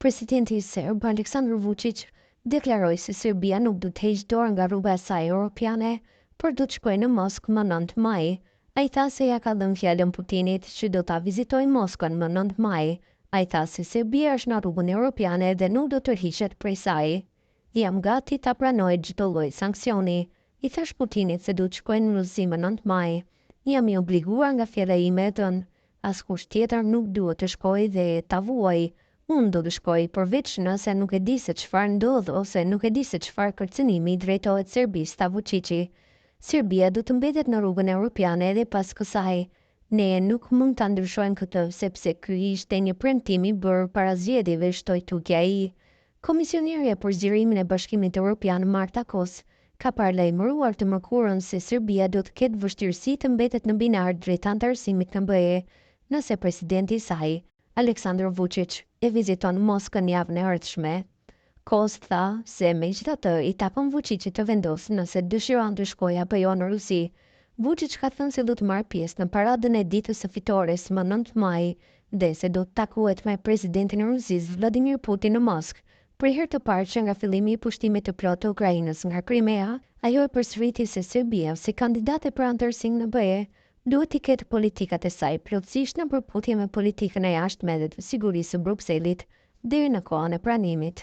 Presidenti serb Aleksandar Vučić deklaroi se Serbia nuk do të heqë dorë nga rruga e saj europiane, por do të shkojë në Moskë më 9 maj. Ai tha se ja ka dhënë fjalën Putinit që do ta vizitojë Moskën më 9 maj. Ai tha se Serbia është në rrugën europiane dhe nuk do të tërhiqet prej saj. Jam gati ta pranoj çdo lloj sanksioni, i thash Putinit se do të shkojnë në Rusi më 9 maj. Jam i obliguar nga fjala ime e thënë. Askush tjetër nuk duhet të shkojë dhe ta vuaj. Unë do të shkoj, përveç nëse nuk e di se çfarë ndodh ose nuk e di se çfarë kërcënimi drejtohet Serbisë, tha Vučići. Serbia do të mbetet në rrugën europiane edhe pas kësaj. Ne nuk mund ta ndryshojmë këtë sepse ky ishte një premtim i bërë para zgjedhjeve, shtoi tukja ai. Komisionierja për zgjerimin e Bashkimit Evropian Marta Kos ka paralajmëruar të mërkurën se Serbia do të ketë vështirësi të mbetet në binar drejt anëtarësimit në BE, nëse presidenti i saj, Aleksandar Vučić, e viziton Moskën javën e ardhshme. Kos tha se megjithatë i takon Vučićit të vendosë nëse dëshiron të shkojë apo jo në Rusi. Vučić ka thënë se do të marrë pjesë në paradën e ditës së fitores më 9 maj dhe se do të takohet me presidentin e Rusisë Vladimir Putin në Moskë. Për herë të parë që nga fillimi i pushtimit të plotë të Ukrainës nga Krimea, ajo e përsëriti se Serbia si kandidate për anëtarësim në BE duhet të ketë politikat e saj plotësisht në përputhje me politikën e jashtme dhe të sigurisë së Brukselit deri në kohën e pranimit.